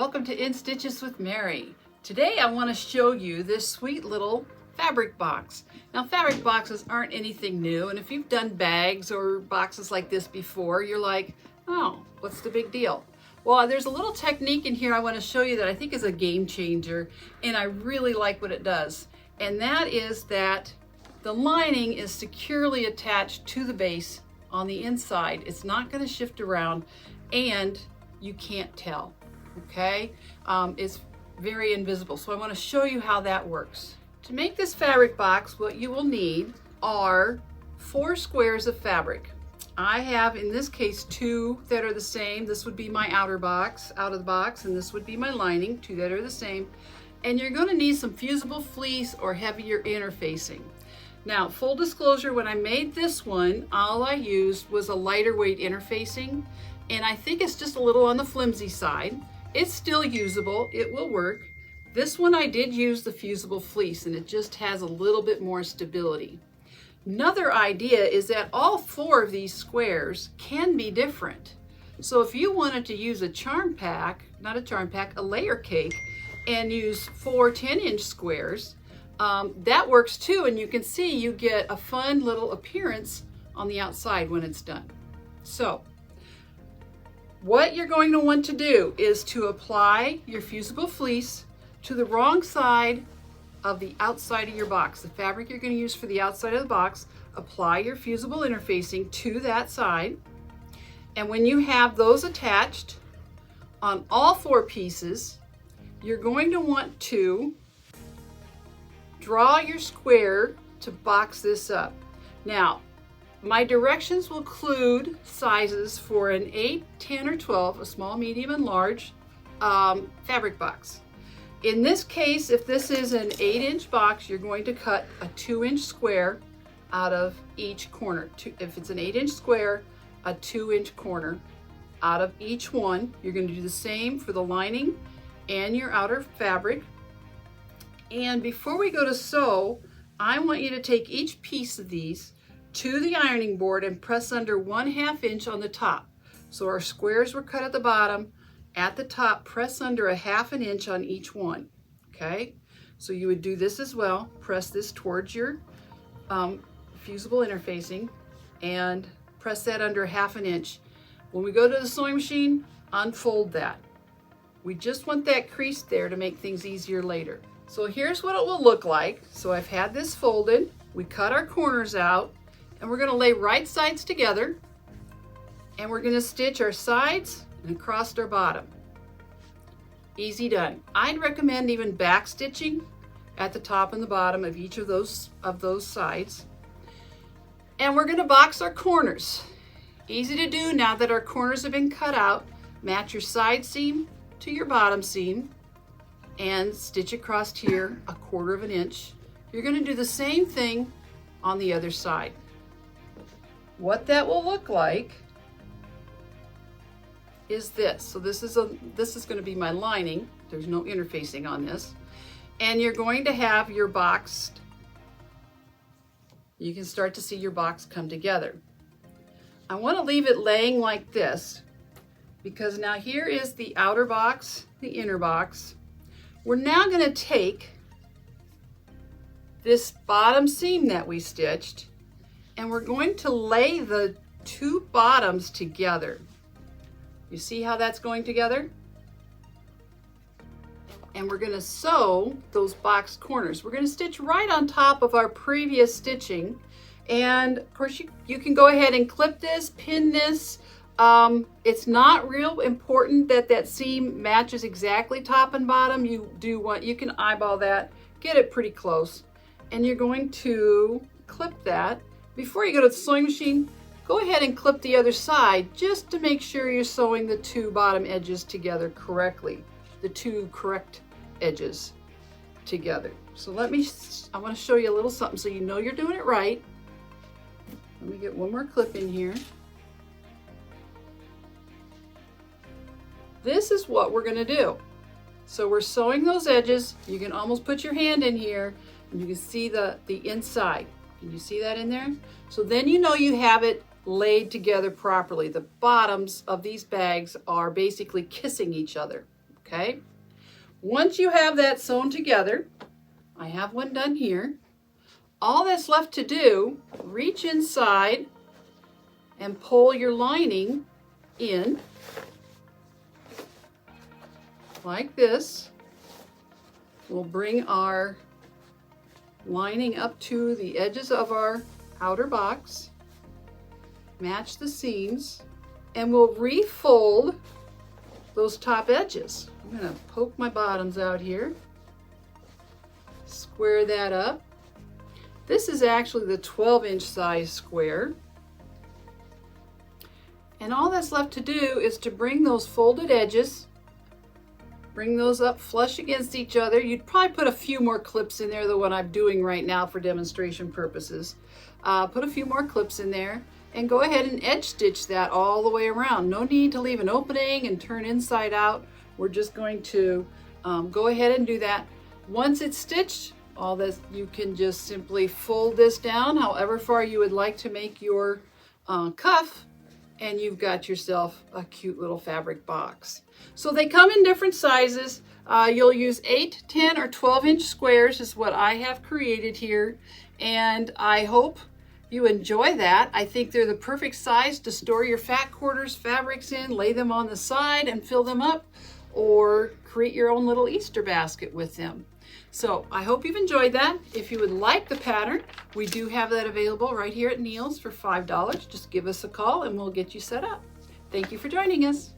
welcome to In Stitches with Mary. Today I want to show you this sweet little fabric box. Now fabric boxes aren't anything new, and if you've done bags or boxes like this before, you're like, oh, what's the big deal? Well, there's a little technique in here I want to show you that I think is a game changer, and I really like what it does. And that is that the lining is securely attached to the base on the inside. It's not going to shift around, and you can't tell, okay? It's very invisible. So I want to show you how that works. To make this fabric box, what you will need are 4 squares of fabric. I have, in this case, 2 that are the same. This would be my outer box, out of the box, and this would be my lining, 2 that are the same. And you're going to need some fusible fleece or heavier interfacing. Now, full disclosure, when I made this one, all I used was a lighter weight interfacing, and I think it's just a little on the flimsy side. It's still usable, it will work. This one I did use the fusible fleece, and it just has a little bit more stability. Another idea is that all 4 of these squares can be different. So if you wanted to use a charm pack, not a charm pack, a layer cake, and use 4 10-inch squares, that works too, and you can see you get a fun little appearance on the outside when it's done. So what you're going to want to do is to apply your fusible fleece to the wrong side of the outside of your box. The fabric you're going to use for the outside of the box, apply your fusible interfacing to that side. And when you have those attached on all 4 pieces, you're going to want to draw your square to box this up. Now, my directions will include sizes for an 8, 10, or 12, a small, medium, and large fabric box. In this case, if this is an 8-inch box, you're going to cut a 2-inch square out of each corner. If it's an 8-inch square, a 2-inch corner out of each one. You're going to do the same for the lining and your outer fabric. And before we go to sew, I want you to take each piece of these to the ironing board and press under 1/2 inch on the top. So our squares were cut at the bottom. At the top, press under 1/2 inch on each one, okay? So you would do this as well. Press this towards your fusible interfacing and press that under 1/2 inch. When we go to the sewing machine, unfold that. We just want that crease there to make things easier later. So here's what it will look like. So I've had this folded. We cut our corners out, and we're going to lay right sides together, and we're going to stitch our sides and across our bottom. Easy done. I'd recommend even back stitching at the top and the bottom of each of those sides. And we're going to box our corners. Easy to do now that our corners have been cut out. Match your side seam to your bottom seam and stitch across here 1/4 inch. You're going to do the same thing on the other side. What that will look like is this. So this is going to be my lining. There's no interfacing on this. And you're going to have your boxed, you can start to see your box come together. I want to leave it laying like this because now here is the outer box, the inner box. We're now going to take this bottom seam that we stitched, and we're going to lay the 2 bottoms together. You see how that's going together? And we're going to sew those boxed corners. We're going to stitch right on top of our previous stitching. And of course you can go ahead and clip this, pin this. It's not real important that that seam matches exactly top and bottom. You can eyeball that, get it pretty close. And you're going to clip that. Before you go to the sewing machine, go ahead and clip the other side just to make sure you're sewing the 2 bottom edges together correctly, the 2 correct edges together. So I want to show you a little something so you know you're doing it right. Let me get one more clip in here. This is what we're going to do. So we're sewing those edges. You can almost put your hand in here and you can see the inside. Can you see that in there? So then you know you have it laid together properly. The bottoms of these bags are basically kissing each other, okay? Once you have that sewn together, I have one done here, all that's left to do, reach inside and pull your lining in like this. We'll bring our lining up to the edges of our outer box, match the seams, and we'll refold those top edges. I'm going to poke my bottoms out here, square that up. This is actually the 12-inch size square. And all that's left to do is to bring those folded edges, bring those up flush against each other. You'd probably put a few more clips in there than what I'm doing right now for demonstration purposes. Put a few more clips in there and go ahead and edge stitch that all the way around. No need to leave an opening and turn inside out. We're just going to go ahead and do that. Once it's stitched, all this, you can just simply fold this down however far you would like to make your cuff, and you've got yourself a cute little fabric box. So they come in different sizes. You'll use 8, 10, or 12-inch squares is what I have created here, and I hope you enjoy that. I think they're the perfect size to store your fat quarters fabrics in, lay them on the side and fill them up, or create your own little Easter basket with them. So I hope you've enjoyed that. If you would like the pattern, we do have that available right here at Neil's for $5. Just give us a call and we'll get you set up. Thank you for joining us.